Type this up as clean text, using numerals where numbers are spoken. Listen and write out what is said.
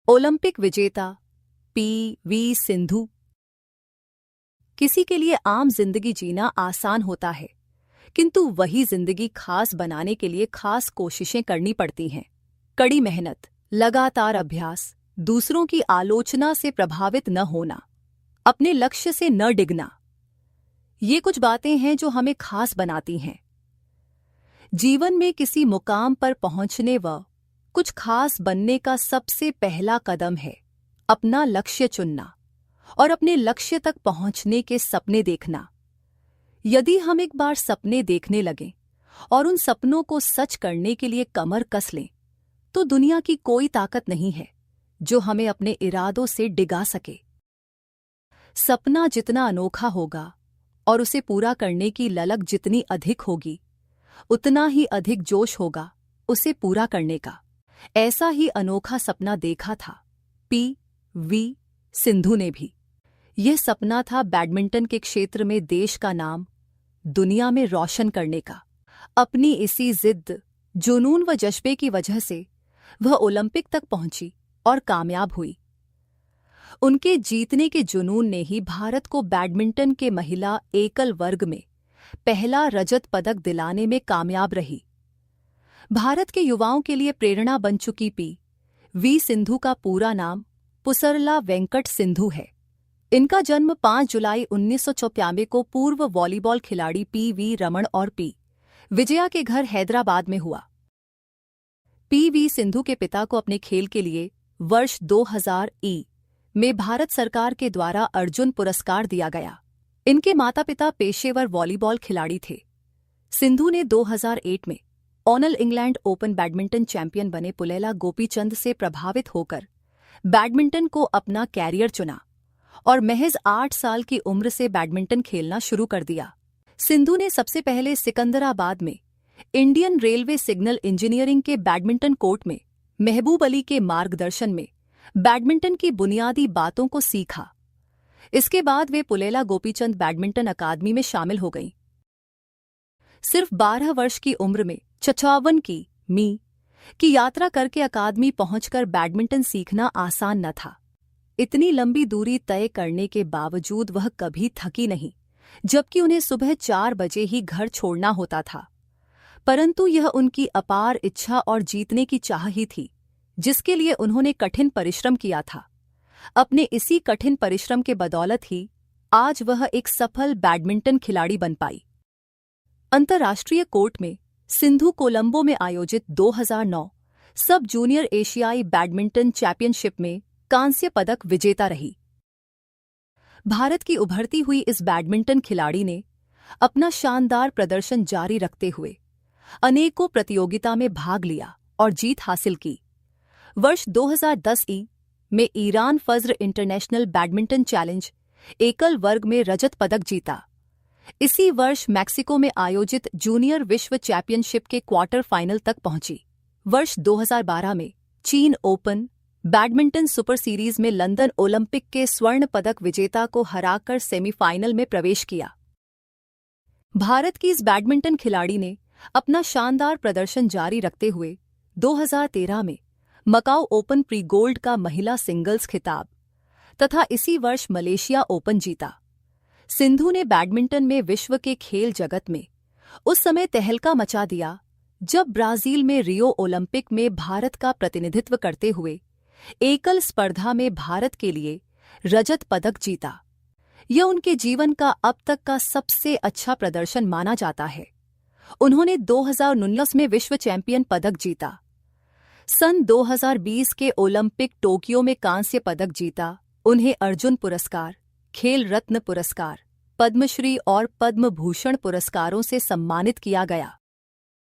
Olympic विजेता PV. Sindhu. किसी के लिए आम जिंदगी जीना आसान होता है, किंतु वही जिंदगी खास बनाने के लिए खास कोशिशें करनी पड़ती हैं। कड़ी मेहनत, लगातार अभ्यास, दूसरों की आलोचना से प्रभावित न होना, अपने लक्ष्य से न डिगना, ये कुछ बातें हैं जो हमें खास बनाती हैं। जीवन में किसी मुकाम पर पहुंचने व कुछ खास बनने का सबसे पहला कदम है अपना लक्ष्य चुनना और अपने लक्ष्य तक पहुंचने के सपने देखना। यदि हम एक बार सपने देखने लगें और उन सपनों को सच करने के लिए कमर कस लें, तो दुनिया की कोई ताकत नहीं है जो हमें अपने इरादों से डिगा सके। सपना जितना अनोखा होगा और उसे पूरा करने की ललक जितनी अधिक होगी, उतना ही अधिक जोश होगा उसे पूरा करने का। ऐसा ही अनोखा सपना देखा था पी.वी. सिंधु ने भी। यह सपना था बैडमिंटन के क्षेत्र में देश का नाम दुनिया में रोशन करने का। अपनी इसी जिद, जुनून व जज्बे की वजह से वह ओलंपिक तक पहुंची और कामयाब हुई। उनके जीतने के जुनून ने ही भारत को बैडमिंटन के महिला एकल वर्ग में पहला रजत पदक दिलाने में कामयाब रही। भारत के युवाओं के लिए प्रेरणा बन चुकी पी.वी. सिंधु का पूरा नाम पुसरला वेंकट सिंधु है। इनका जन्म 5 जुलाई 1994 को पूर्व वॉलीबॉल खिलाड़ी पी.वी. रमण और पी. विजया के घर हैदराबाद में हुआ। पी.वी. सिंधु के पिता को अपने खेल के लिए वर्ष 2000 में भारत सरकार के द्वारा अर्जुन पुरस्कार दिया गया। इनके माता-पिता पेशेवर वॉलीबॉल खिलाड़ी थे। सिंधु ने 2008 में all England open badminton champion बने पुलेला गोपीचंद से प्रभावित होकर बैडमिंटन को अपना कैरियर चुना और महज 8 साल की उम्र से बैडमिंटन खेलना शुरू कर दिया। सिंधु ने सबसे पहले सिकंदराबाद में इंडियन रेलवे सिग्नल इंजीनियरिंग के बैडमिंटन कोर्ट में महबूब अली के मार्गदर्शन में बैडमिंटन की बुनियादी बातों को सीखा। इसके बाद वे पुलेला गोपीचंद बैडमिंटन अकादमी में शामिल हो गईं। सिर्फ 12 वर्ष की उम्र में 56 की यात्रा करके अकादमी पहुंचकर बैडमिंटन सीखना आसान न था। इतनी लंबी दूरी तय करने के बावजूद वह कभी थकी नहीं, जबकि उन्हें सुबह 4 बजे ही घर छोड़ना होता था। परंतु यह उनकी अपार इच्छा और जीतने की चाह ही थी, जिसके लिए उन्होंने कठिन परिश्रम किया था। अपने इसी कठिन परिश्रम के बदौलत ही आज वह एक सफल बैडमिंटन खिलाड़ी बन पाई। अंतर्राष्ट्रीय कोर्ट में सिंधु कोलंबो में आयोजित 2009 सब जूनियर एशियाई बैडमिंटन चैंपियनशिप में कांस्य पदक विजेता रही। भारत की उभरती हुई इस बैडमिंटन खिलाड़ी ने अपना शानदार प्रदर्शन जारी रखते हुए अनेकों प्रतियोगिता में भाग लिया और जीत हासिल की। वर्ष 2010 में ईरान फज्र इंटरनेशनल बैडमिंटन चैलेंज एकल वर्ग में रजत पदक जीता। इसी वर्ष मैक्सिको में आयोजित जूनियर विश्व चैंपियनशिप के क्वार्टर फाइनल तक पहुंची। वर्ष 2012 में चीन ओपन बैडमिंटन सुपर सीरीज में लंदन ओलंपिक के स्वर्ण पदक विजेता को हराकर सेमीफाइनल में प्रवेश किया। भारत की इस बैडमिंटन खिलाड़ी ने अपना शानदार प्रदर्शन जारी रखते हुए 2013 में मकाऊ ओपन प्री गोल्ड का महिला सिंगल्स खिताब तथा इसी वर्ष मलेशिया ओपन जीता। सिंधु ने बैडमिंटन में विश्व के खेल जगत में उस समय तहलका मचा दिया जब ब्राजील में रियो ओलंपिक में भारत का प्रतिनिधित्व करते हुए एकल स्पर्धा में भारत के लिए रजत पदक जीता। यह उनके जीवन का अब तक का सबसे अच्छा प्रदर्शन माना जाता है। उन्होंने 2019 में विश्व चैंपियन पदक जीता। सन 2020 के ओलंपिक टोक्यो में कांस्य पदक जीता। उन्हें अर्जुन पुरस्कार, खेल रत्न पुरस्कार, पद्मश्री और पद्म भूषण पुरस्कारों से सम्मानित किया गया।